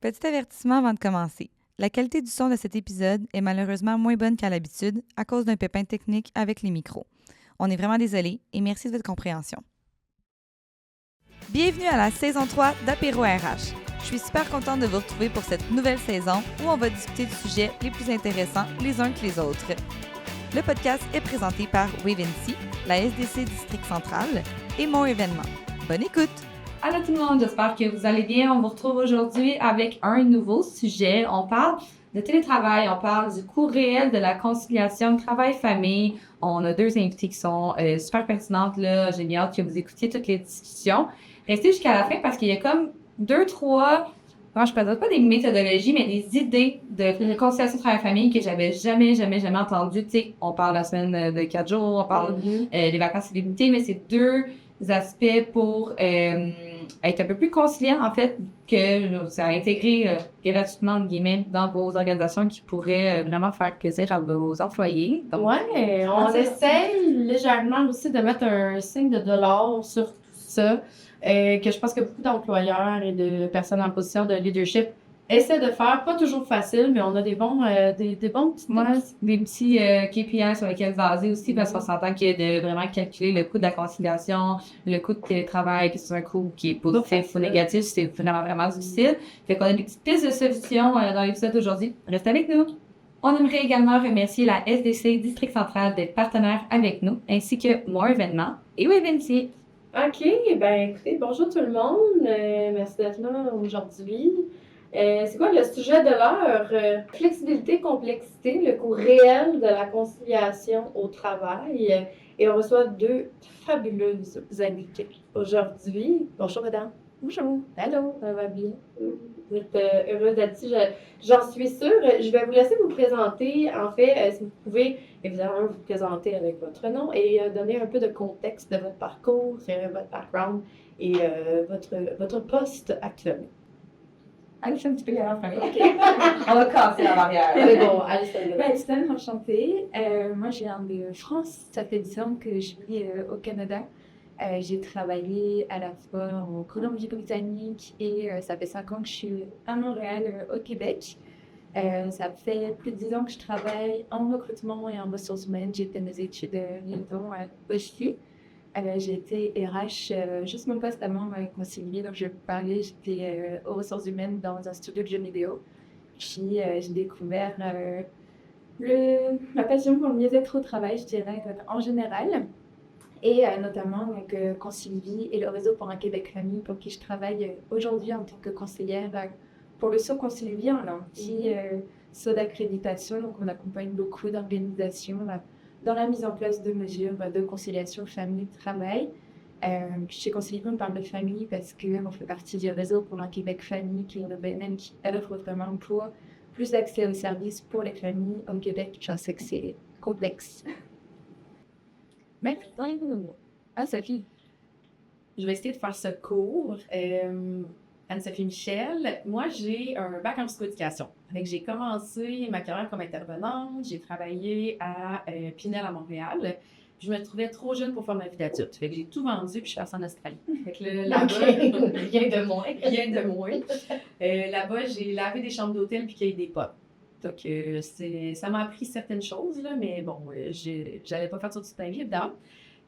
Petit avertissement avant de commencer. La qualité du son de cet épisode est malheureusement moins bonne qu'à l'habitude à cause d'un pépin technique avec les micros. On est vraiment désolé et merci de votre compréhension. Bienvenue à la saison 3 d'Apéro RH. Je suis super contente de vous retrouver pour cette nouvelle saison où on va discuter du sujet les plus intéressants les uns que les autres. Le podcast est présenté par Wavency, la SDC District Central et Mon Événement. Bonne écoute! Allô tout le monde, j'espère que vous allez bien. On vous retrouve aujourd'hui avec un nouveau sujet. On parle de télétravail, on parle du coût réel de la conciliation travail-famille. On a deux invités qui sont super pertinentes, là. J'ai bien hâte que vous écoutiez toutes les discussions. Restez jusqu'à la fin parce qu'il y a comme deux, trois, je ne présente pas des méthodologies, mais des idées de conciliation travail-famille que j'avais jamais entendues. Tu sais, on parle la semaine de 4 jours, on parle des vacances illimitées, mais c'est deux aspects pour être un peu plus conciliant, en fait, que ça a intégré gratuitement, entre guillemets, dans vos organisations qui pourraient vraiment faire plaisir à vos employés. Donc, ouais, on essaye légèrement aussi de mettre un signe de dollar sur tout ça, que je pense que beaucoup d'employeurs et de personnes en position de leadership essaient de faire. Pas toujours facile, mais on a des bons petits KPI sur lesquels baser aussi, parce qu'on s'entend qu'il y a de vraiment calculer le coût de la conciliation, le coût de télétravail, que c'est un coût qui est positif ou négatif, c'est vraiment difficile. Fait qu'on a des petites pistes de solutions dans l'épisode d'aujourd'hui. Restez avec nous! On aimerait également remercier la SDC District Central d'être partenaire avec nous, ainsi que Mon Événement et Wavency. OK, ben écoutez, bonjour tout le monde, merci d'être là aujourd'hui. C'est quoi le sujet de l'heure? Flexibilité, complexité, le coût réel de la conciliation au travail. Et on reçoit deux fabuleuses invités aujourd'hui. Bonjour, madame. Bonjour. Allô, ça va bien? Vous êtes heureuse d'être ici, j'en suis sûre. Je vais vous laisser vous présenter. En fait, si vous pouvez évidemment vous présenter avec votre nom et donner un peu de contexte de votre parcours, votre background et votre poste actuellement. Allez, c'est un petit peu la famille. OK. On va casser la barrière. C'est bon, allez, c'est bon. Ben, c'est tellement enchantée. Moi, je viens de France. Ça fait 10 ans que je vis au Canada. J'ai travaillé à la fois en Colombie-Britannique et ça fait 5 ans que je suis à Montréal, au Québec. Ça fait plus de 10 ans que je travaille en recrutement et en ressources humaines. J'ai fait mes études liaison au CHU. J'ai été RH juste mon poste avant concilier, donc je vais vous parler. J'étais aux ressources humaines dans un studio de jeux vidéo. Puis j'ai découvert ma passion pour le mieux-être au travail, je dirais, en général. Et notamment Concilivie et le réseau pour un Québec Famille, pour qui je travaille aujourd'hui en tant que conseillère pour le saut Concilivie, un petit saut d'accréditation. Donc on accompagne beaucoup d'organisations dans la mise en place de mesures de conciliation famille-travail. Chez Concilivie, on parle de famille parce qu'on fait partie du réseau pour un Québec Famille, qui est une BNM qui offre vraiment pour plus d'accès aux services pour les familles au Québec. Je sais que c'est complexe. Mais Sophie. Je vais essayer de faire ce cours. Anne-Sophie Michel. Moi, j'ai un bac en psychoéducation. J'ai commencé ma carrière comme intervenante. J'ai travaillé à Pinel à Montréal. Je me trouvais trop jeune pour faire ma vie d'adulte. Fait que j'ai tout vendu puis je suis partie en Australie. Fait que là-bas, rien de moins. Rien de moins. Là-bas, j'ai lavé des chambres d'hôtel puis cueilli des pommes. Donc, ça m'a appris certaines choses, là, mais bon, j'allais pas faire ça toute ma vie, évidemment.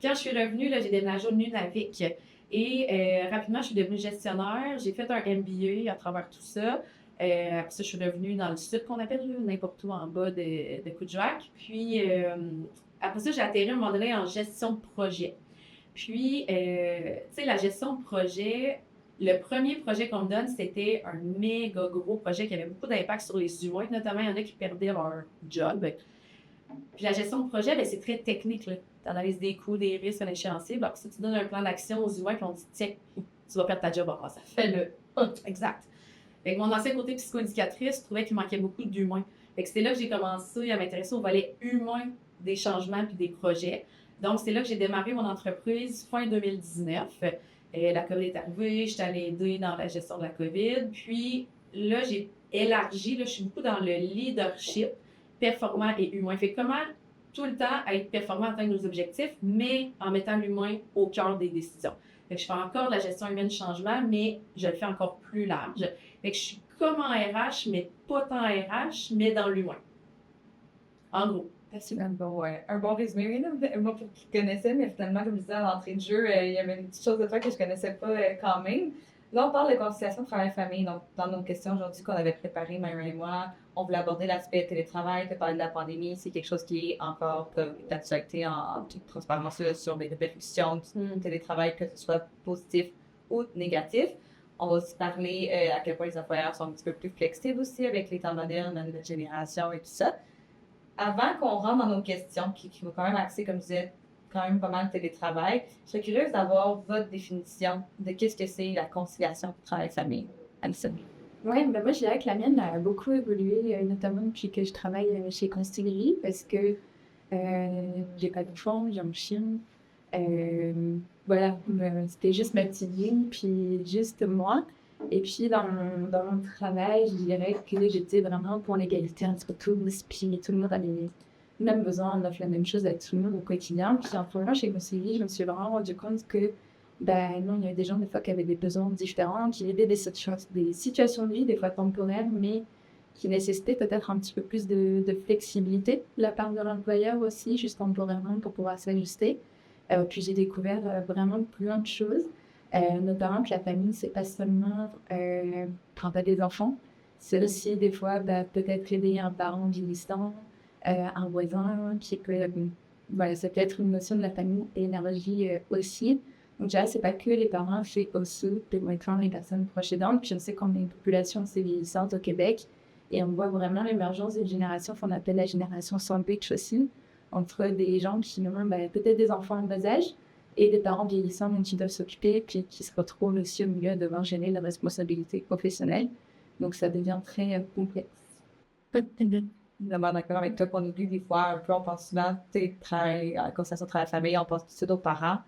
Quand je suis revenue, là, j'ai déménagé au Nunavik et rapidement, je suis devenue gestionnaire. J'ai fait un MBA à travers tout ça. Après ça, je suis revenue dans le sud, qu'on appelle n'importe où en bas de Coudjouac. Puis, après ça, j'ai atterri à un moment donné en gestion de projet. Puis, tu sais, la gestion de projet, le premier projet qu'on me donne, c'était un méga gros projet qui avait beaucoup d'impact sur les humains, notamment il y en a qui perdaient leur job. Puis la gestion de projet, ben, c'est très technique. Tu analyses des coûts, des risques, un échéancier. Alors, si tu donnes un plan d'action aux humains, puis on dit, tiens, tu vas perdre ta job, alors ça fait le exact. Fait que mon ancien côté psychoéducatrice trouvait qu'il manquait beaucoup d'humains. Fait que c'est là que j'ai commencé à m'intéresser au volet humain des changements puis des projets. Donc, c'est là que j'ai démarré mon entreprise fin 2019. La COVID est arrivée, je suis allée aider dans la gestion de la COVID. Puis là, j'ai élargi, là, je suis beaucoup dans le leadership performant et humain. Fait comment tout le temps être performant, atteindre nos objectifs, mais en mettant l'humain au cœur des décisions. Fait que je fais encore de la gestion humaine du changement, mais je le fais encore plus large. Fait que je suis comme en RH, mais pas tant RH, mais dans l'humain. En gros. C'est un bon résumé. Oui, non, moi, pour qui connaissais, mais finalement, comme je disais à l'entrée de jeu, il y avait une petite chose de toi que je connaissais pas quand même. Là, on parle de conciliation travail-famille. Donc, dans nos questions aujourd'hui qu'on avait préparées, Myron et moi, on voulait aborder l'aspect télétravail, tu as parlé de la pandémie. C'est quelque chose qui est encore d'actualité en toute transparence sur les répercussions du télétravail, que ce soit positif ou négatif. On va aussi parler à quel point les employeurs sont un petit peu plus flexibles aussi avec les temps modernes, la nouvelle génération et tout ça. Avant qu'on rentre dans nos questions, qui vont quand même axer, comme je disais, quand même pas mal de télétravail, je serais curieuse d'avoir votre définition de qu'est-ce que c'est la conciliation travail-famille. Alison. Oui, ben moi je dirais que la mienne a beaucoup évolué, notamment depuis que je travaille chez Constelli, parce que j'ai pas d'enfant, j'ai un chien. Voilà, c'était juste ma petite vie, puis juste moi. Et puis, dans mon travail, je dirais que j'étais vraiment pour l'égalité entre tous, puis tout le monde avait les mêmes besoins, on offre la même chose à tout le monde au quotidien. Puis, en première, chez Constelli, je me suis vraiment rendu compte que, ben non, il y avait des gens, des fois, qui avaient des besoins différents, qui vivaient des situations de vie, des fois temporaires, mais qui nécessitaient peut-être un petit peu plus de flexibilité de la part de l'employeur aussi, juste temporairement, pour pouvoir s'ajuster. Puis, j'ai découvert vraiment plein de choses. Notamment que la famille, c'est pas seulement quand t'as des enfants, c'est aussi des fois peut-être aider un parent vieillissant, un voisin qui peut... voilà, ça peut être une notion de la famille et l'énergie aussi. Donc déjà, c'est pas que les parents, c'est aussi maintenant les personnes proches aidantes. Puis on sait qu'on est une population assez vieillissante au Québec et on voit vraiment l'émergence d'une génération qu'on appelle la génération sandwich aussi, entre des gens qui ont peut-être des enfants en bas âge, et des parents vieillissants même qui doivent s'occuper, puis qui se retrouvent aussi au milieu de devoir gérer la responsabilité professionnelle. Donc, ça devient très complexe. Vraiment d'accord avec toi qu'on oublie des fois un peu, on pense souvent, conciliation travail-famille, on pense tout de suite aux parents,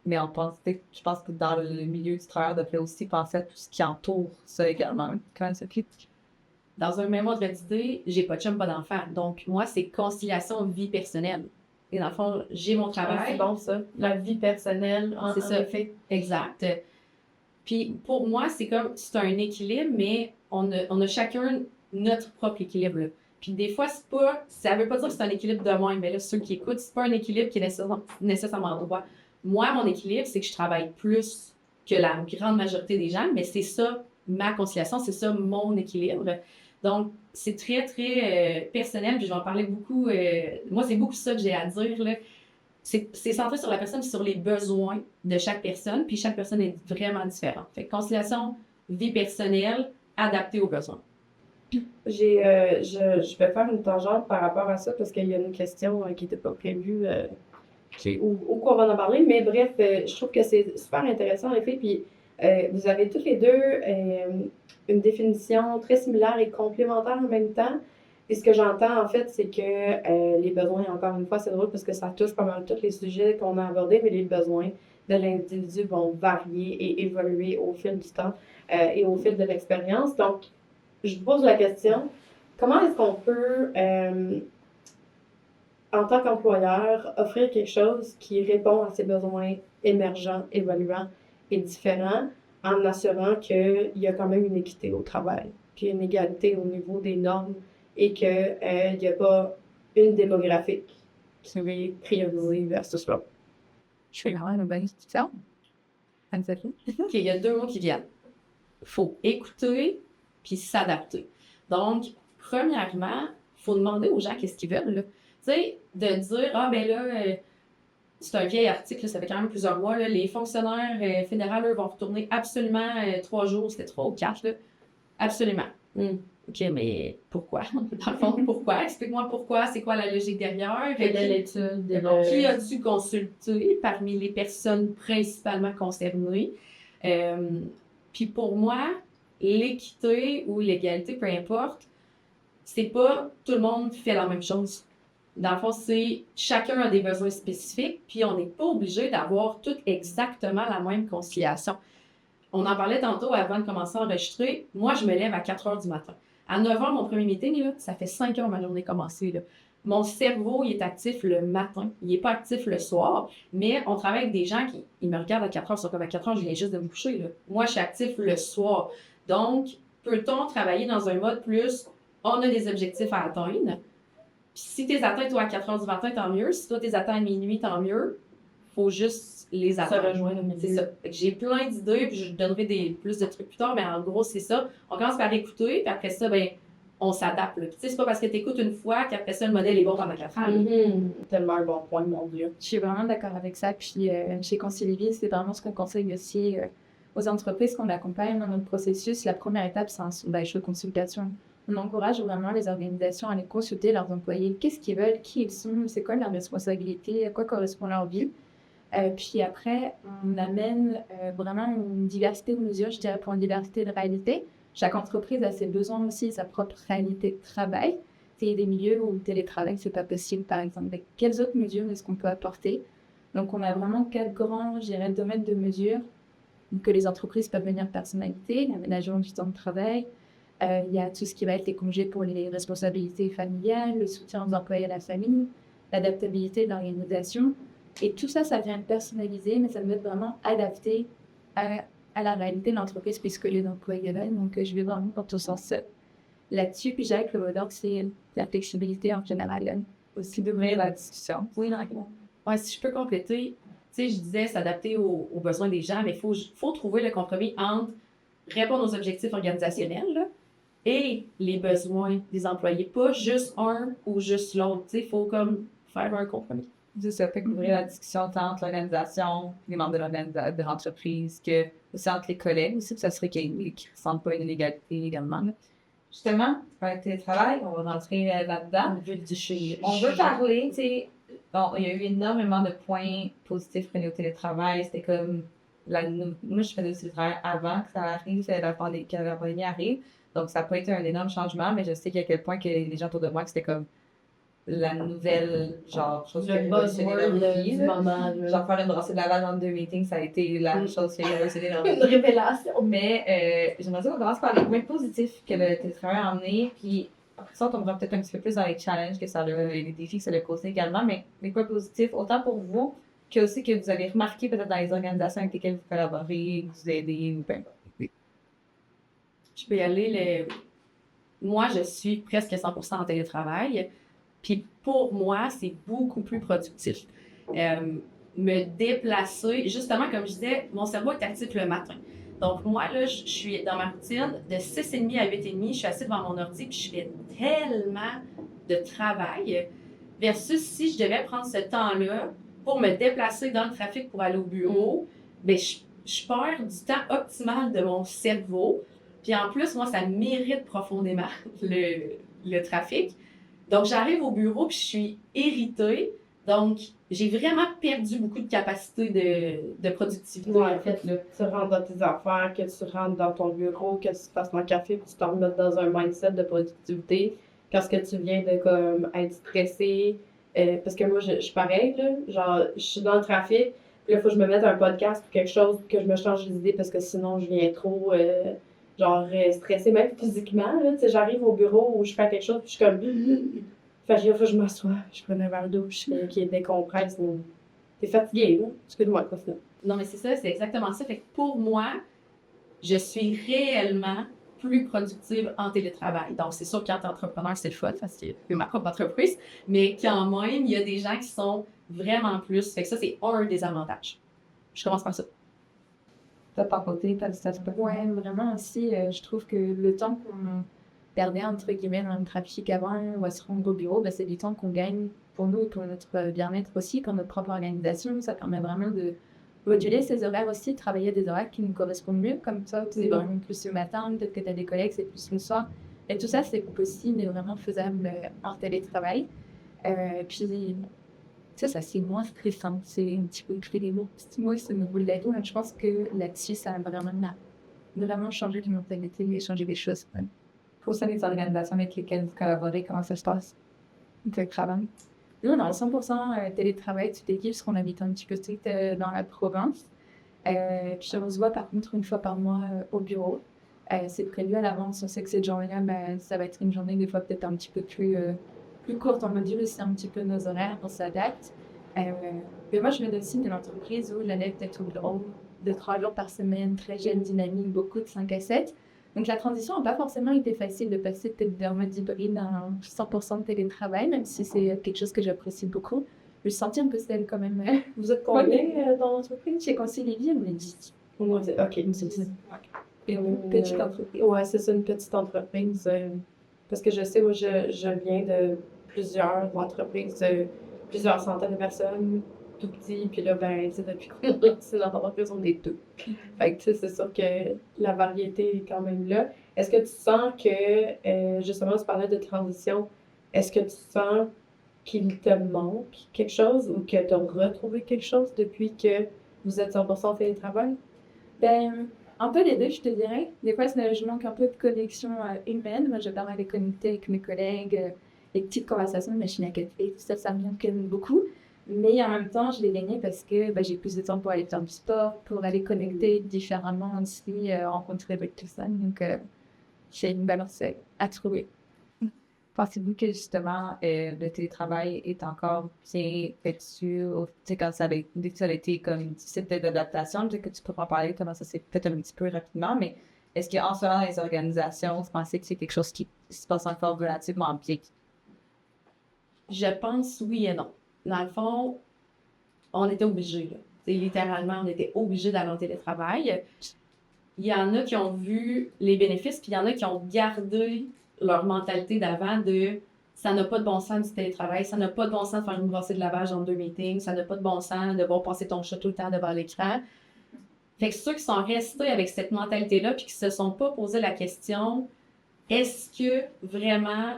mais on pense, je pense que dans le milieu du travail, on devrait aussi penser à tout ce qui entoure ça également. Comment ça fait? Dans un même ordre d'idée, j'ai pas de chum, pas d'enfant. Donc, moi, c'est conciliation vie personnelle. Et dans le fond, j'ai mon travail. C'est bon, ça. La vie personnelle, c'est ça. Effet. Exact. Puis, pour moi, c'est un équilibre, mais on a chacun notre propre équilibre. Là. Puis, des fois, ça veut pas dire que c'est un équilibre de même. Mais là, ceux qui écoutent, c'est pas un équilibre qui est nécessairement droit. Moi, mon équilibre, c'est que je travaille plus que la grande majorité des gens, mais c'est ça, ma conciliation, c'est ça, mon équilibre. Donc, c'est très, très personnel, puis je vais en parler beaucoup. Moi, c'est beaucoup ça que j'ai à dire, là. C'est centré sur la personne, sur les besoins de chaque personne, puis chaque personne est vraiment différente. Fait que conciliation, vie personnelle, adaptée aux besoins. Je vais faire une tangente par rapport à ça, parce qu'il y a une question qui n'était pas prévue, ou qu'on va en parler, mais bref, je trouve que c'est super intéressant, en effet, puis vous avez toutes les deux une définition très similaire et complémentaire en même temps. Et ce que j'entends, en fait, c'est que les besoins, encore une fois, c'est drôle parce que ça touche pas mal tous les sujets qu'on a abordés, mais les besoins de l'individu vont varier et évoluer au fil du temps et au fil de l'expérience. Donc, je vous pose la question, comment est-ce qu'on peut, en tant qu'employeur, offrir quelque chose qui répond à ces besoins émergents, évoluants et différents, en assurant qu'il y a quand même une équité au travail, qu'il y a une égalité au niveau des normes et qu'il n'y a pas une démographique qui est priorisée versus l'autre. Je fais vraiment une bonne question. OK, il y a 2 mots qui viennent. Il faut écouter puis s'adapter. Donc, premièrement, il faut demander aux gens qu'est-ce qu'ils veulent. Tu sais, de dire, ah ben là, c'est un vieil article, là, ça fait quand même plusieurs mois, là, les fonctionnaires fédéraux, eux, vont retourner absolument 3 jours, c'était 3 ou 4, là. Absolument. OK, mais pourquoi? Dans le fond, pourquoi? Explique-moi pourquoi, c'est quoi la logique derrière? Quelle est l'étude? Qui as-tu consulté parmi les personnes principalement concernées? Puis pour moi, l'équité ou l'égalité, peu importe, c'est pas tout le monde fait la même chose. Dans le fond, c'est chacun a des besoins spécifiques, puis on n'est pas obligé d'avoir tout exactement la même conciliation. On en parlait tantôt avant de commencer à enregistrer. Moi, je me lève à 4 heures du matin. À 9 heures, mon premier meeting, là, ça fait 5 heures ma journée commencée. Là. Mon cerveau, il est actif le matin. Il n'est pas actif le soir. Mais on travaille avec des gens qui ils me regardent à 4 heures. Ils sont comme à 4 heures, je viens juste de me coucher. Là. Moi, je suis actif le soir. Donc, peut-on travailler dans un mode plus, on a des objectifs à atteindre. Puis si tu les atteins, toi, à 4 heures du matin, tant mieux. Si toi, tu les atteins à minuit, tant mieux. Faut juste les atteindre. Ça rejoindre au milieu. C'est ça. Fait que j'ai plein d'idées, puis je donnerai plus de trucs plus tard, mais en gros, c'est ça. On commence par écouter, puis après ça, ben, on s'adapte. Puis tu sais, c'est pas parce que tu écoutes une fois qu'après ça, le modèle est bon pendant 4 ans. Tellement un bon point, mon Dieu. Je suis vraiment d'accord avec ça. Puis chez Concilivie, c'est vraiment ce qu'on conseille aussi aux entreprises qu'on accompagne dans notre processus. La première étape, c'est un sondage de consultation. On encourage vraiment les organisations à aller consulter leurs employés. Qu'est-ce qu'ils veulent, qui ils sont, c'est quoi leurs responsabilités, à quoi correspond leur vie. Puis après, on amène vraiment une diversité de mesures, je dirais, pour une diversité de réalités. Chaque entreprise a ses besoins aussi, sa propre réalité de travail. Il y a des milieux où le télétravail, c'est pas possible, par exemple. Mais quelles autres mesures est-ce qu'on peut apporter? Donc, on a vraiment 4 grands, je dirais, domaines de mesures que les entreprises peuvent venir personnaliser. L'aménagement du temps de travail. Il y a tout ce qui va être les congés pour les responsabilités familiales, le soutien aux employés à la famille, l'adaptabilité de l'organisation. Et tout ça, ça vient être personnalisé, mais ça doit être vraiment adapté à la réalité de l'entreprise puisque les employés veulent. Donc, je vais vraiment dans tout sens là-dessus. Puis, j'ai le mot d'ordre, c'est la flexibilité en général. Aussi d'ouvrir la discussion. Oui, d'accord. Ouais, si je peux compléter, tu sais, je disais s'adapter aux besoins des gens, mais il faut trouver le compromis entre répondre aux objectifs organisationnels là, et les besoins des employés. Pas juste un ou juste l'autre. Tu sais, il faut comme faire un compromis. C'est ça, fait qu'ouvrir la discussion tant entre l'organisation, les membres de l'entreprise, que aussi entre les collègues aussi, ça serait qu'ils ne ressentent pas une inégalité également. Justement, pour le télétravail, on va rentrer là-dedans. On veut parler, tu sais, bon, il y a eu énormément de points positifs reliés au télétravail. C'était comme, moi je faisais du télétravail avant que ça arrive, que la pandémie arrive, donc ça n'a pas été un énorme changement, mais je sais qu'à quel point que les gens autour de moi, que c'était comme la nouvelle, genre, chose Le buzzword du moment. Genre, faire une brassée de lavage entre 2 meetings, ça a été la chose qui a réussi dans Une révélation. Mais j'aimerais ça qu'on commence par les points positifs que le télétravail a emmené, puis après ça, on tombera peut-être un petit peu plus dans les challenges que ça a, et les défis que ça a causé également, mais les points positifs, autant pour vous, que aussi que vous avez remarqué peut-être dans les organisations avec lesquelles vous collaborez, vous aidez, ou peu importe. Je peux y aller. Moi, je suis presque 100% en télétravail. Puis pour moi, c'est beaucoup plus productif. Me déplacer, justement, comme je disais, mon cerveau est actif le matin. Donc moi, là, je suis dans ma routine de 6h30 à 8h30, je suis assise devant mon ordi, puis je fais tellement de travail. Versus si je devais prendre ce temps-là pour me déplacer dans le trafic pour aller au bureau, bien, je perds du temps optimal de mon cerveau. Puis en plus, moi, ça mérite profondément le trafic. Donc, j'arrive au bureau puis je suis irritée. Donc, j'ai vraiment perdu beaucoup de capacité de productivité. Ouais, en fait, là, tu rentres dans tes affaires, que tu rentres dans ton bureau, que tu fasses ton café, puis tu te remettes dans un mindset de productivité. Parce que tu viens de comme être stressé. Parce que moi, je suis pareil, là. Genre, je suis dans le trafic, puis là, il faut que je me mette un podcast ou quelque chose, que je me change d'idée parce que sinon, je viens trop. Stressée, même physiquement, là, tu sais, j'arrive au bureau où je fais quelque chose, puis je suis comme, fait que je m'assois, je prends un verre d'eau, je fais qui décompresse, t'es fatiguée, là, excuse-moi, quoi, ça. Non, mais c'est ça, c'est exactement ça. Fait que pour moi, je suis réellement plus productive en télétravail. Donc, c'est sûr qu'en tant qu'entrepreneur, c'est le fun, parce que c'est ma propre entreprise, mais quand même, il y a des gens qui sont vraiment plus. Fait que ça, c'est un des avantages. Je commence par ça. De ton côté, ça se passe. Ouais, vraiment aussi, je trouve que le temps qu'on perdait, entre guillemets, dans le trafic avant ou à se rendre au bureau, ben, c'est du temps qu'on gagne pour nous, pour notre bien-être aussi, pour notre propre organisation. Ça permet vraiment de moduler ses horaires aussi, de travailler à des horaires qui nous correspondent mieux. Comme ça, tu es vraiment plus le matin, peut-être que tu as des collègues, c'est plus le soir. Et tout ça, c'est possible, mais vraiment faisable en télétravail. Puis, ça c'est moins stressant. C'est un petit peu plus les mots. Moi, c'est au niveau de la vie. Je pense que là-dessus, ça a vraiment changé de mentalité et changé des choses. Pour ça, les organisations avec lesquelles vous collaborez, comment ça se passe? Télétravail? Nous, on a 100% télétravail, toute l'équipe, parce qu'on habite un petit peu dans la province. Puis on se voit par contre une fois par mois au bureau. C'est prévu à l'avance. On sait que cette journée-là, ça va être une journée des fois peut-être un petit peu plus courte. On module aussi un petit peu nos horaires, on s'adapte. Mais moi, je viens aussi d'une entreprise où j'allais peut-être au bureau 2-3 jours par semaine, très jeune, dynamique, beaucoup de 5 à 7. Donc, la transition n'a pas forcément été facile de passer peut-être d'un mode hybride à 100% de télétravail, même si c'est quelque chose que j'apprécie beaucoup. Je sentais un peu celle quand même. Vous êtes combien dans l'entreprise? Chez Concilivie, on est 10. OK. Une petite entreprise. Ouais, c'est ça, une petite entreprise. Parce que je sais, moi, je viens de plusieurs entreprises, plusieurs centaines de personnes, tout petit. Puis là, ben, tu sais, depuis qu'on c'est notre entreprise, on est deux. Fait que, tu sais, c'est sûr que la variété est quand même là. Est-ce que tu sens que, justement, tu parlais de transition, est-ce que tu sens qu'il te manque quelque chose ou que tu as retrouvé quelque chose depuis que vous êtes 100% en télétravail? Ben, un peu les deux, je te dirais. Des fois, je manque un peu de connexion humaine. Moi, j'adore aller connecter avec mes collègues, les petites conversations de machine à café, tout ça, ça me manque beaucoup. Mais en même temps, je l'ai gagné parce que j'ai plus de temps pour aller faire du sport, pour aller connecter différemment aussi, rencontrer d'autres personnes. Donc, j'ai une balance à trouver. Pensez-vous que justement le télétravail est encore bien fait dessus, tu sais, quand dès que ça a été comme difficile d'adaptation, peut-être que tu peux en parler, comment ça s'est fait un petit peu rapidement, mais est-ce qu'en ce moment, les organisations, vous pensez que c'est quelque chose qui se passe encore relativement bien? Je pense oui et non. Dans le fond, on était obligés, là. T'sais, littéralement, on était obligés d'aller en télétravail. Il y en a qui ont vu les bénéfices, puis il y en a qui ont gardé leur mentalité d'avant de ça n'a pas de bon sens du télétravail, ça n'a pas de bon sens de faire une brassée de lavage en 2 meetings, ça n'a pas de bon sens de voir passer ton chat tout le temps devant l'écran. Fait que ceux qui sont restés avec cette mentalité-là puis qui se sont pas posé la question est-ce que vraiment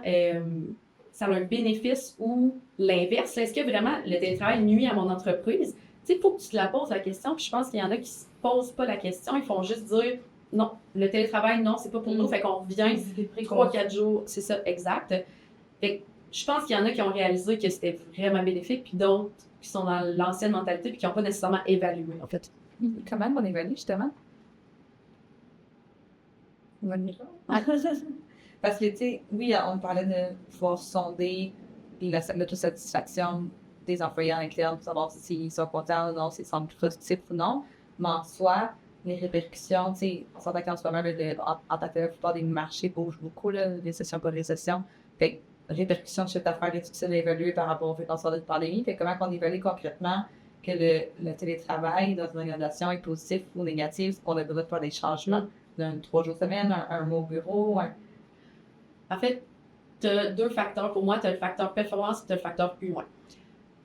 ça a un bénéfice ou l'inverse? Est-ce que vraiment le télétravail nuit à mon entreprise? Tu sais, il faut que tu te la poses la question, puis je pense qu'il y en a qui se posent pas la question, ils font juste dire non, le télétravail, non, c'est pas pour nous. Fait qu'on revient 3-4 jours. C'est ça, exact. Fait que je pense qu'il y en a qui ont réalisé que c'était vraiment bénéfique, puis d'autres qui sont dans l'ancienne mentalité, puis qui n'ont pas nécessairement évalué, en fait. Comment on évalue, justement? Parce que, tu sais, oui, on parlait de pouvoir sonder l'autosatisfaction des employés en interne pour savoir s'ils sont contents ou non, s'ils sont positifs ou non. Mais en soi, les répercussions, tu sais, on s'entend qu'en ce moment, en tant que la plupart des marchés bougent beaucoup, là, récession par récession. Fait que répercussions de chiffre d'affaires est difficile à évaluer par rapport au fait qu'on sort de pandémie. Fait que comment on évalue concrètement que le télétravail dans une organisation est positif ou négatif, qu'on a besoin de faire des changements d'un 3 jours semaine, un mois au bureau, En fait, tu as 2 facteurs. Pour moi, tu as le facteur performance et tu as le facteur humain.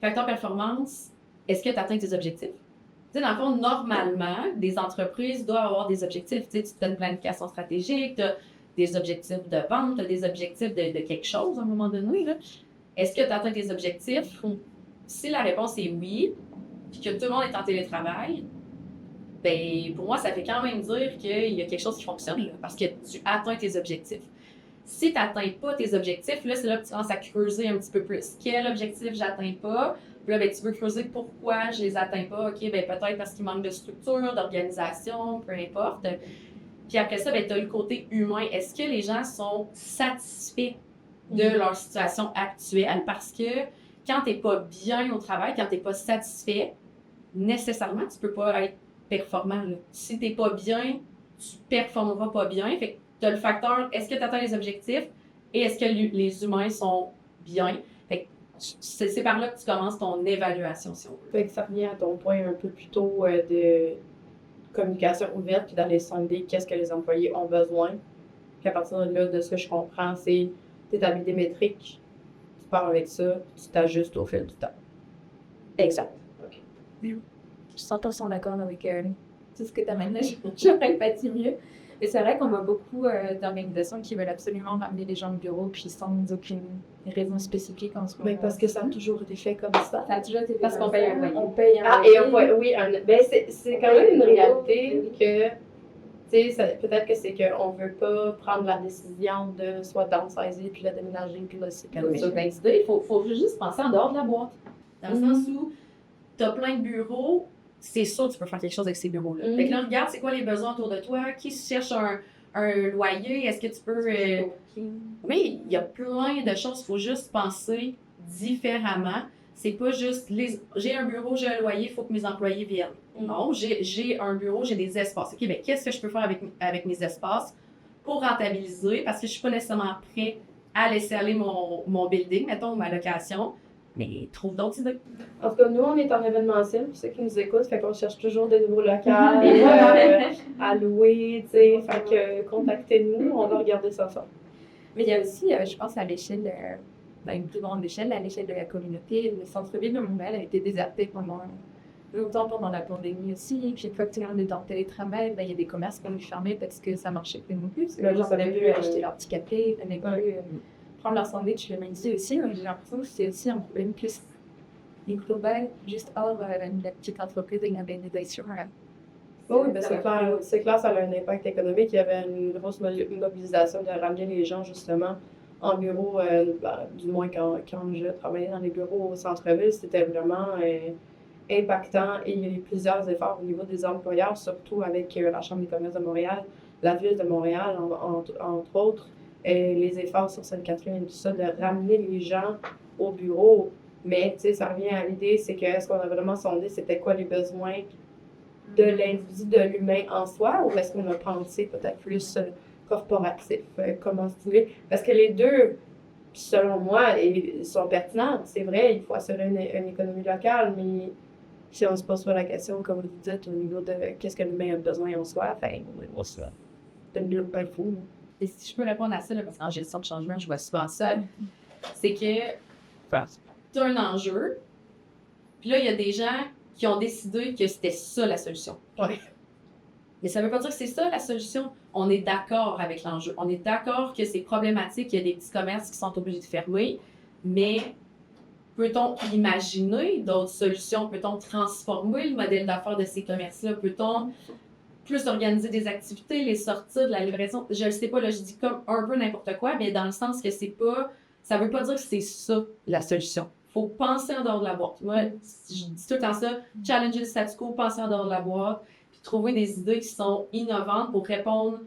Facteur performance, est-ce que tu atteins tes objectifs? Tu sais, dans le fond, normalement, des entreprises doivent avoir des objectifs. Tu sais, tu as une planification stratégique, tu as des objectifs de vente, tu as des objectifs de quelque chose à un moment donné, là. Est-ce que tu atteins tes objectifs? Si la réponse est oui, puis que tout le monde est en télétravail, ben pour moi, ça fait quand même dire qu'il y a quelque chose qui fonctionne, là, parce que tu atteins tes objectifs. Si tu n'atteins pas tes objectifs, là, c'est là que tu commences à creuser un petit peu plus. Quel objectif j'atteins pas? Puis là, ben, tu veux creuser pourquoi je les atteins pas. OK, ben peut-être parce qu'il manque de structure, d'organisation, peu importe. Puis après ça, ben, tu as le côté humain. Est-ce que les gens sont satisfaits de leur situation actuelle? Parce que quand tu n'es pas bien au travail, quand tu n'es pas satisfait, nécessairement, tu ne peux pas être performant, là. Si tu n'es pas bien, tu ne performeras pas bien. Fait que tu as le facteur, est-ce que tu atteins les objectifs et est-ce que les humains sont bien? Fait que c'est par là que tu commences ton évaluation, si on veut. Fait que ça revient à ton point un peu plus tôt de communication ouverte, puis d'aller sonder qu'est-ce que les employés ont besoin. Puis à partir de là, de ce que je comprends, c'est tu établis des métriques, tu pars avec ça, tu t'ajustes au fil du temps. Exact. OK. Je suis 100% d'accord avec tout ce que tu amènes là. J'aurais pas dit mieux. Et c'est vrai qu'on voit beaucoup d'organisations qui veulent absolument ramener les gens au bureau, puis sans aucune raison spécifique en ce moment. Mais parce que ça a toujours été fait comme ça. Ça a toujours été Parce qu'on paye un loyer. On paye un loyer. Oui, ben c'est quand même une réalité que, tu sais, peut-être que c'est qu'on ne veut pas prendre la décision de soit downsizer, puis là, déménager, puis là, c'est comme ça. Il faut juste penser en dehors de la boîte. Dans le sens où tu as plein de bureaux, c'est sûr que tu peux faire quelque chose avec ces bureaux-là. Fait que là, regarde, c'est quoi les besoins autour de toi? Qui cherche un loyer? Est-ce que tu peux... Mais il y a plein de choses. Il faut juste penser différemment. C'est pas juste, j'ai un bureau, j'ai un loyer, il faut que mes employés viennent. Non, j'ai un bureau, j'ai des espaces. OK, bien, qu'est-ce que je peux faire avec mes espaces pour rentabiliser, parce que je suis pas nécessairement prêt à laisser aller mon building, mettons, ma location, mais trouve d'autres idées. En tout cas, nous, on est en événementiel, pour ceux qui nous écoutent, fait qu'on cherche toujours des nouveaux locaux à louer, tu sais, fait que contactez-nous, on va regarder ça ensemble. Mais il y a aussi, je pense, à l'échelle, une plus grande échelle, à l'échelle de la communauté, le centre-ville de Montréal a été déserté pendant longtemps pendant la pandémie aussi. Puis chaque fois que on est en télétravail, il y a des commerces qui ont dû fermer parce que ça marchait plus non plus. Parce que les gens ne pouvaient plus acheter leur petit café, ils ne pouvaient plus prendre leur sandwich le midi aussi. Donc j'ai l'impression que c'est aussi un problème plus global, juste hors la petite entreprise et l'organisation. Oui, ben c'est clair, ça a un impact économique. Il y avait une grosse mobilisation de ramener les gens justement en bureau, du moins quand je travaillais dans les bureaux au centre-ville, c'était vraiment impactant et il y a eu plusieurs efforts au niveau des employeurs, surtout avec la Chambre des commerces de Montréal, la Ville de Montréal, entre autres, et les efforts sur Sainte-Catherine et tout ça, de ramener les gens au bureau. Mais, tu sais, ça revient à l'idée, c'est que est-ce qu'on a vraiment sondé c'était quoi les besoins de l'individu, de l'humain en soi, ou est-ce qu'on a pensé peut-être plus corporatif, comment stimuler? Parce que les deux, selon moi, sont pertinents. C'est vrai, il faut assurer une économie locale, mais si on se pose pas la question, comme vous dites, au niveau de qu'est-ce que l'humain a besoin en soi, c'est une loupe un fou. Et si je peux répondre à ça, là, parce qu'en gestion de changement, je vois souvent ça, c'est que tu as un enjeu, puis là, il y a des gens qui ont décidé que c'était ça la solution. Ouais. Mais ça ne veut pas dire que c'est ça la solution. On est d'accord avec l'enjeu. On est d'accord que c'est problématique, qu'il y a des petits commerces qui sont obligés de fermer, mais peut-on imaginer d'autres solutions? Peut-on transformer le modèle d'affaires de ces commerces-là? Peut-on plus organiser des activités, les sortir de la livraison? Je ne sais pas, là, je dis comme un peu n'importe quoi, mais dans le sens que c'est pas... Ça ne veut pas dire que c'est ça la solution. Il faut penser en dehors de la boîte. Moi, je dis tout le temps ça, challenger le statu quo, penser en dehors de la boîte, puis trouver des idées qui sont innovantes pour répondre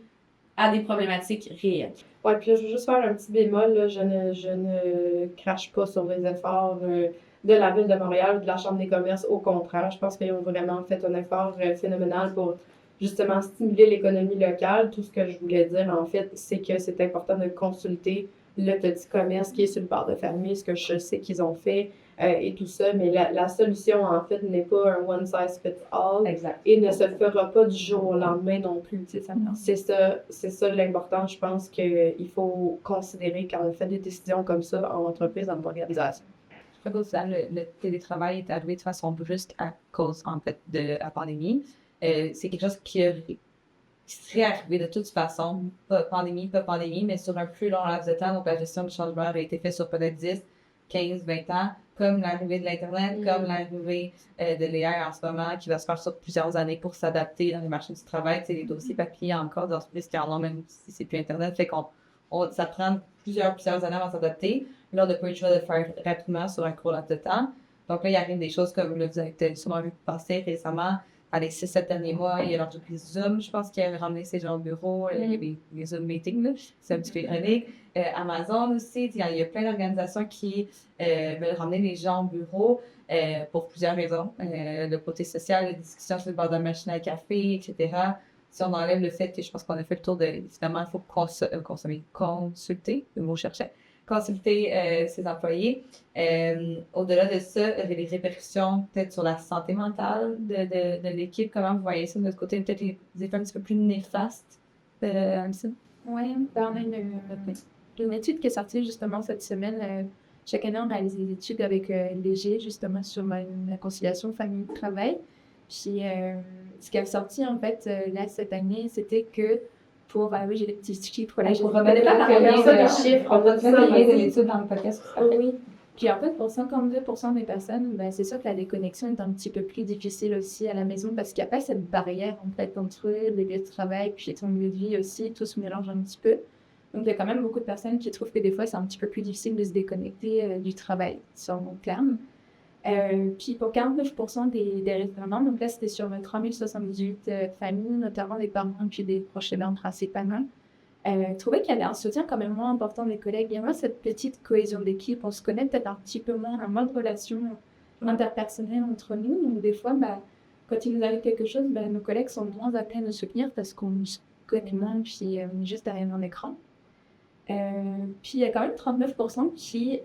à des problématiques réelles. Oui, puis là, je veux juste faire un petit bémol. Là. Je ne crache pas sur les efforts de la Ville de Montréal ou de la Chambre des commerces. Au contraire, je pense qu'ils ont vraiment fait un effort phénoménal pour justement stimuler l'économie locale. Tout ce que je voulais dire, en fait, c'est que c'est important de consulter le petit commerce qui est sur le bord de fermer, ce que je sais qu'ils ont fait et tout ça. Mais la solution, en fait, n'est pas un one size fits all. Exact. Et ne se fera pas du jour au lendemain non plus. C'est ça l'important. Je pense qu'il faut considérer quand on fait des décisions comme ça en entreprise, en organisation. Je crois que ça, le télétravail est arrivé de façon brusque à cause, en fait, de la pandémie. C'est quelque chose qui serait arrivé de toute façon, pas pandémie, mais sur un plus long laps de temps. Donc, la gestion du changement aurait été faite sur peut-être 10, 15, 20 ans, comme l'arrivée de l'Internet, comme l'arrivée de l'AI en ce moment, qui va se faire sur plusieurs années pour s'adapter dans les marchés du travail. Tu sais, les dossiers papier encore dans ce plus qui en ont, même si c'est plus Internet, fait ça prend plusieurs années avant de s'adapter. Là, on n'a pas eu le choix de le faire rapidement sur un court laps de temps. Donc là, il arrive des choses comme là, vous avez peut-être sûrement vu passer récemment. Dans les 6-7 derniers mois, il y a l'entreprise Zoom, je pense, qui a ramené ces gens au bureau, les Zoom meetings, là, c'est un petit peu ironique. Amazon aussi, il y a plein d'organisations qui veulent ramener les gens au bureau pour plusieurs raisons. Le côté social, la discussion sur le bord de la machine à café, etc. Si on enlève le fait que je pense qu'on a fait le tour de, finalement, il faut consulter, le mot cherchait, consulter ses employés. Au-delà de ça, il y a des répercussions peut-être sur la santé mentale de l'équipe. Comment vous voyez ça de notre côté? Peut-être des effets un petit peu plus néfastes, Alison? Oui, on a une étude qui est sortie justement cette semaine. Chaque année, on réalise des études avec Léger, justement, sur la conciliation famille-travail. Puis, ce qui est sorti, en fait, là, cette année, c'était que pour... oui, j'ai des petits chiffres. Là, pour remettre les chiffres, on va faire des études dans le podcast. Oui. Puis, en fait, pour 52% des personnes, ben, c'est sûr que la déconnexion est un petit peu plus difficile aussi à la maison parce qu'il n'y a pas cette barrière, en fait, entre les lieux de travail puis son lieu de vie aussi. Tout se mélange un petit peu. Donc, il y a quand même beaucoup de personnes qui trouvent que des fois, c'est un petit peu plus difficile de se déconnecter du travail, sur mon terme. Puis pour 49% des répondants, donc là c'était sur 3078 familles, notamment des parents puis des proches aidants principalement, trouvaient qu'il y avait un soutien quand même moins important des collègues. Il y a moins cette petite cohésion d'équipe, on se connaît peut-être un petit peu moins, un mode de relation interpersonnelle entre nous. Donc des fois, quand il nous arrive quelque chose, nos collègues sont moins appelés à nous soutenir parce qu'on quotidiennement, puis juste derrière mon écran. Puis il y a quand même 39% qui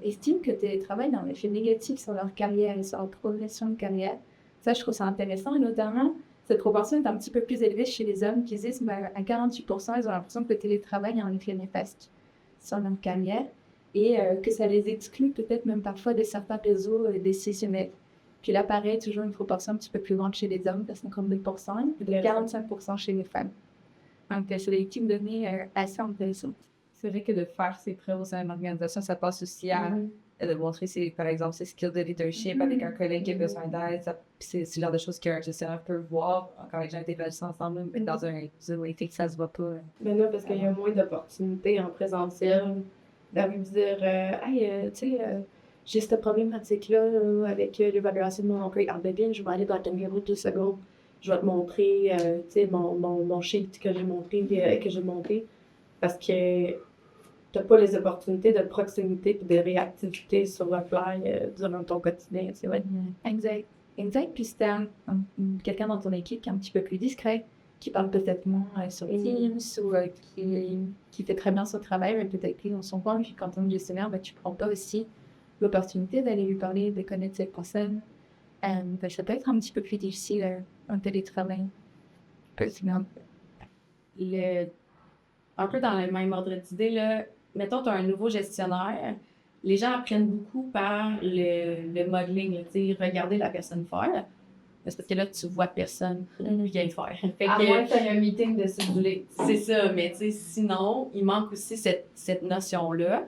estiment que le télétravail a un effet négatif sur leur carrière et sur leur progression de carrière. Ça, je trouve ça intéressant, et notamment, cette proportion est un petit peu plus élevée chez les hommes qui disent à 48%, ils ont l'impression que le télétravail a un effet néfaste sur leur carrière et que ça les exclut peut-être même parfois de certains réseaux décisionnels. Puis là, pareil, toujours une proportion un petit peu plus grande chez les hommes, de 52%, et de 45% chez les femmes. Donc, c'est des types de données assez intéressantes. C'est vrai que de faire ses preuves au sein d'une organisation, ça passe aussi à de montrer, par exemple, ses skills de leadership avec un collègue qui a besoin d'aide. C'est le genre de choses qu'un gestionnaire peut voir quand les gens établissent ensemble, mais dans un meeting, ça se voit pas. Ben là, parce qu'il y a moins d'opportunités en présentiel d'aller me dire hey, tu sais, j'ai cette problématique-là avec l'évaluation de mon emploi. Ah, ben bien, je vais aller dans ton bureau 2 secondes. Je vais te montrer tu sais, mon sheet que j'ai monté. Parce que t'as pas les opportunités de proximité et de réactivité sur le fly durant ton quotidien, c'est vrai. Exact. Puis c'était quelqu'un dans ton équipe qui est un petit peu plus discret, qui parle peut-être moins sur Teams ou qui fait très bien son travail, mais peut-être pris dans son coin. Puis quand on est gestionnaire, tu prends pas aussi l'opportunité d'aller lui parler, de connaître cette personne. Ça peut être un petit peu plus difficile en télétravail. Un peu dans le même ordre d'idée, là, mettons, tu as un nouveau gestionnaire, les gens apprennent beaucoup par le modeling, tu sais, regarder la personne faire. Parce que là, tu vois personne rien faire. Fait À moins que tu aies un meeting de cédulé. C'est ça, mais tu sais, sinon, il manque aussi cette notion-là.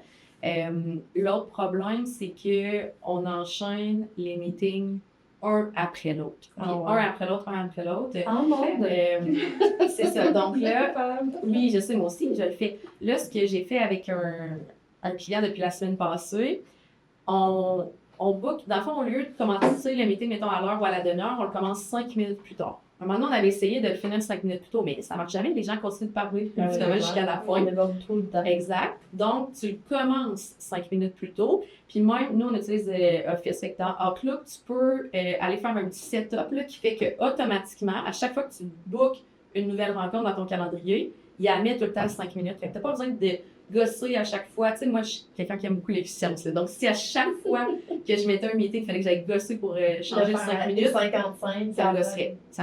L'autre problème, c'est qu'on enchaîne les meetings un après l'autre. Un après l'autre. En monde! C'est ça. Donc là, oui, je sais, moi aussi, je le fais. Là, ce que j'ai fait avec un client depuis la semaine passée, on book, dans le fond, au lieu de commencer le meeting, mettons, à l'heure ou à la demi-heure, on le commence 5 minutes plus tard. Maintenant, on avait essayé de le finir 5 minutes plus tôt, mais ça marche jamais. Les gens continuent de parler jusqu'à la fin. On déborde tout le temps. Exact. Donc, tu le commences 5 minutes plus tôt. Puis même, nous, on utilise Office avec dans Outlook. Tu peux aller faire un petit setup là, qui fait que automatiquement, à chaque fois que tu bookes une nouvelle rencontre dans ton calendrier, il la met tout le temps 5 minutes. Fait que tu n'as pas besoin de gosser à chaque fois. Tu sais, moi, je suis quelqu'un qui aime beaucoup l'efficience. Là. Donc, si à chaque fois que je mettais un meeting, il fallait que j'aille gosser pour changer de 5 minutes, 55, ça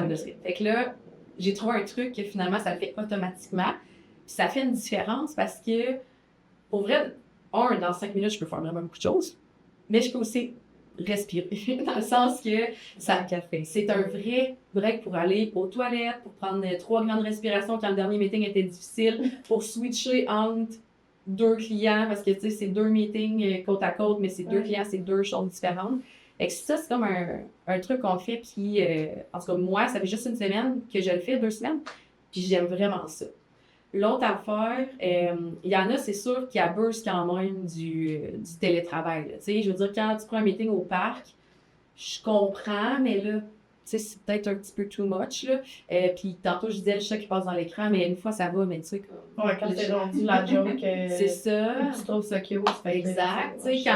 me gosserait. Fait que là, j'ai trouvé un truc que finalement, ça le fait automatiquement. Puis ça fait une différence parce que, pour vrai, dans 5 minutes, je peux faire vraiment beaucoup de choses, mais je peux aussi respirer. Dans le sens que c'est un vrai break pour aller aux toilettes, pour prendre 3 grandes respirations quand le dernier meeting était difficile, pour switcher entre 2 clients, parce que tu sais, c'est 2 meetings côte à côte, mais c'est 2 clients, c'est 2 choses différentes. Et ça, c'est comme un truc qu'on fait, puis en tout cas, moi, ça fait juste une semaine que je le fais, 2 semaines, puis j'aime vraiment ça. L'autre affaire, il y en a, c'est sûr, qui abusent quand même du télétravail. Tu sais, je veux dire, quand tu prends un meeting au parc, je comprends, mais là, tu sais, c'est peut-être un petit peu too much, là. Puis tantôt, je disais le chat qui passe dans l'écran, mais une fois, ça va, mais tu sais, comme... Ouais, quand c'est rendu la joke, c'est ça. Tu trouves ça cute, ça fait Exact. Tu sais,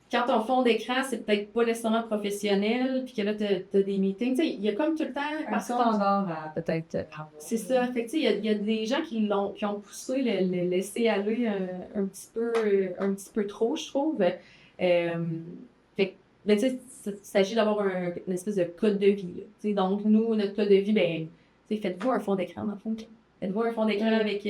quand ton fond d'écran, c'est peut-être pas nécessairement professionnel, puis que là, t'as des meetings, tu sais, il y a comme tout le temps... Un standard à peut-être... C'est ça. Fait que, tu sais, il y a des gens qui ont poussé le laisser aller un petit peu trop, je trouve. Fait que, ben, tu sais, il s'agit d'avoir une espèce de code de vie, là. Tu sais, donc, nous, notre code de vie, ben, tu sais, faites-vous un fond d'écran, dans le fond. Faites-vous un fond d'écran avec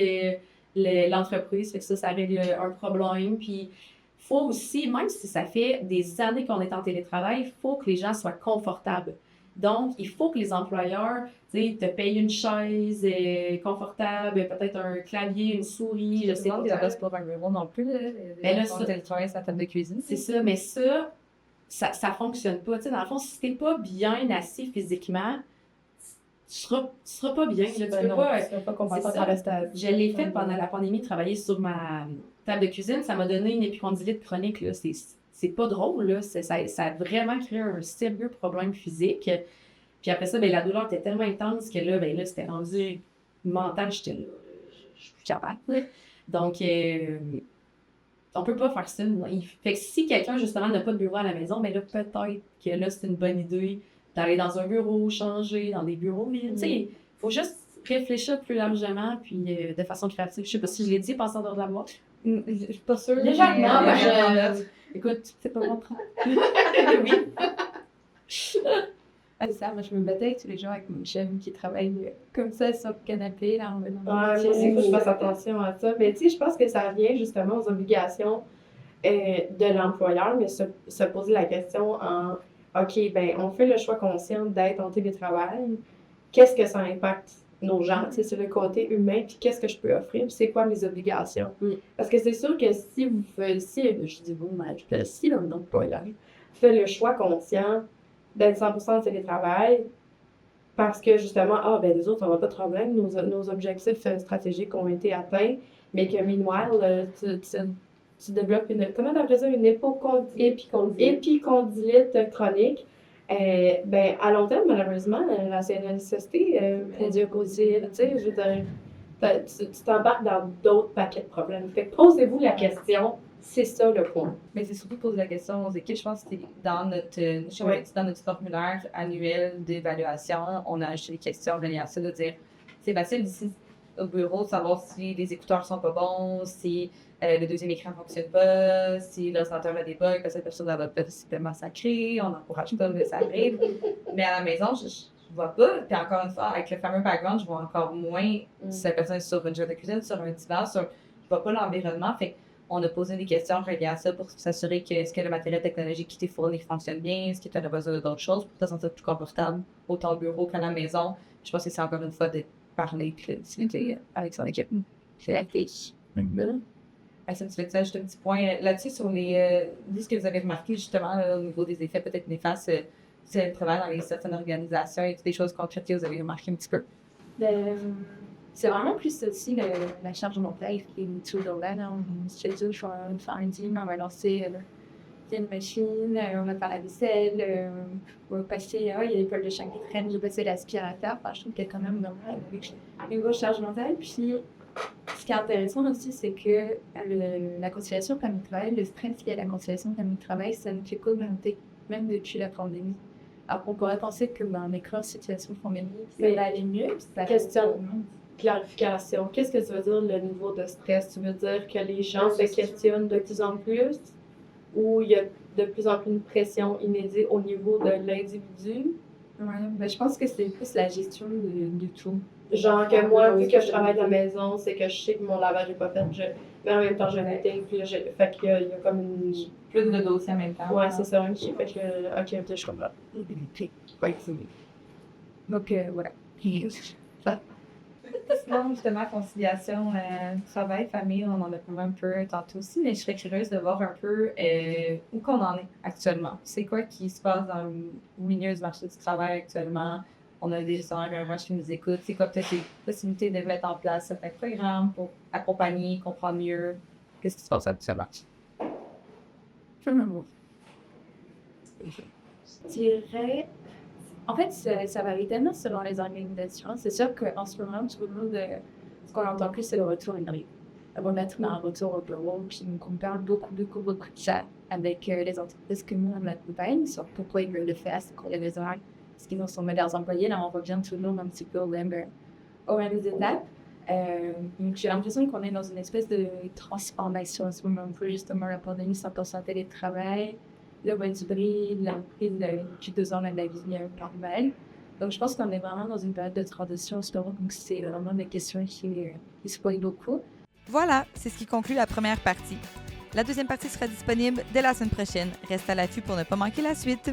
l'entreprise, fait que ça règle un problème, puis... faut aussi, même si ça fait des années qu'on est en télétravail, il faut que les gens soient confortables. Donc, il faut que les employeurs, tu sais, te payent une chaise confortable, peut-être un clavier, une souris, je sais pas. Ça passe pas un bureau non plus. Mais là, ça, télétravail, sa table de cuisine. C'est ça, mais ça fonctionne pas. Tu sais, dans le fond, si t'es pas bien assis physiquement, tu seras pas bien. Là, tu peux pas confortable à rester. Je l'ai fait pendant la pandémie, travailler sur ma table de cuisine, ça m'a donné une épicondylite chronique. Là. C'est pas drôle, là. Ça a vraiment créé un sérieux problème physique. Puis après ça, ben, la douleur était tellement intense que là, ben, là c'était rendu mental. J'étais là, je suis plus capable. Donc, on peut pas faire ça. Fait que si quelqu'un, justement, n'a pas de bureau à la maison, ben là, peut-être que là, c'est une bonne idée d'aller dans un bureau, changer dans des bureaux vides. Tu sais, il faut juste réfléchir plus largement, puis de façon créative. Je sais pas si je l'ai dit, passer en dehors de la boîte. Je suis pas sûre. Légèrement, Écoute, c'est pas mon train. Oui. C'est ça, moi je me battais tous les jours avec mon chef qui travaille comme ça sur le canapé, là, en venant. Moi aussi, il faut que je fasse attention à ça. Mais tu sais, je pense que ça revient justement aux obligations de l'employeur, mais se poser la question en OK, ben on fait le choix conscient d'être en télétravail. Qu'est-ce que ça impacte nos gens? Tu sais, c'est le côté humain, puis qu'est-ce que je peux offrir, puis c'est quoi mes obligations? Parce que c'est sûr que si vous faites, je dis vous, mais si l'employeur fait le choix conscient d'être 100% en télétravail, parce que justement, ben nous autres, on n'a pas de problème, nos objectifs stratégiques ont été atteints, mais que meanwhile, tu développes comment on appelle ça, une épicondylite chronique. Ben, à long terme, malheureusement, c'est une nécessité médiocre-cosile, tu sais, je veux dire, tu t'embarques dans d'autres paquets de problèmes. Fait que posez-vous la question, c'est ça le point. Mais c'est surtout poser la question aux équipes. Je pense que c'est dans notre formulaire annuel d'évaluation, on a ajouté des questions reliées à ça, de dire, c'est facile d'ici au bureau de savoir si les écouteurs sont pas bons, si le deuxième écran ne fonctionne pas, si l'ordinateur a des bugs, que cette personne va possiblement sacrée, on n'encourage pas que ça arrive. Mais à la maison, je vois pas. Puis encore une fois, avec le fameux background, je vois encore moins si la personne est sur une journée de cuisine, sur un divan, je vois pas l'environnement. Fait on a posé des questions reliées à ça pour s'assurer que est-ce que le matériel technologique qui t'est fourni fonctionne bien, est-ce que tu as besoin d'autres choses pour te sentir plus confortable, autant au bureau qu'à la maison. Je pense que c'est encore une fois de parler et de discuter avec son équipe. C'est la fiche. Ça me fait juste un petit point là-dessus sur ce que vous avez remarqué justement au niveau des effets peut-être néfastes c'est le travail dans certaines organisations et des choses concrètes que vous avez remarqué un petit peu. C'est vraiment plus aussi la charge mentale qui est toujours là. Chez eux, je vais faire un team, on va lancer une machine, on va faire la vaisselle, on va passer, il y a des poils de chien qui traînent, je vais passer l'aspirateur. Enfin, je trouve qu'il y a quand même une grosse charge mentale. Puis, ce qui est intéressant aussi, c'est que la conciliation famille travail, le stress lié à la conciliation famille travail, ça ne fait qu'augmenter, même depuis la pandémie. Alors qu'on pourrait penser que dans les grosses situations pandémiques, ça va aller mieux. Question, clarification. Qu'est-ce que ça veut dire le niveau de stress? Tu veux dire que les gens se questionnent de plus en plus ou il y a de plus en plus une pression inédite au niveau de l'individu? Oui, ben, je pense que c'est plus la gestion du tout. Genre que moi, vu que je travaille de la maison, c'est que je sais que mon lavage n'est pas fait, mais en même temps, je m'éteins, puis fait qu'il y a comme une... Plus de dossiers en même temps. Ouais, c'est ça, fait que, ok, je comprends. Donc, voilà. Sinon, justement, conciliation, travail, famille, on en a parlé un peu tantôt aussi, mais je serais curieuse de voir un peu où qu'on en est actuellement. C'est quoi qui se passe dans le milieu du marché du travail actuellement? On a des gestionnaires qui nous écoutent. C'est quoi peut-être les possibilités de mettre en place certains programmes pour accompagner, comprendre mieux? Qu'est-ce qui se passe actuellement? Je dirais... En fait, ça varie tellement selon les organisations. C'est sûr qu'en ce moment, tout le monde, ce qu'on entend plus, c'est le retour hybride. On va mettre un retour au bureau, puis on parle beaucoup de ça avec les entreprises que nous, on accompagne sur pourquoi ils veulent le faire, c'est quoi les raisons, ce qu'ils nous sont leurs employés. Là, on revient tout le monde un petit peu aux mêmes étapes. Donc, j'ai l'impression qu'on est dans une espèce de transformation en ce moment, un peu justement la pandémie, 100% télétravail, le mode hybride, la prise depuis 2 ans de la vie normale. Donc, je pense qu'on est vraiment dans une période de transition. Donc, c'est vraiment des questions qui se posent beaucoup. Voilà, c'est ce qui conclut la première partie. La deuxième partie sera disponible dès la semaine prochaine. Reste à l'affût pour ne pas manquer la suite.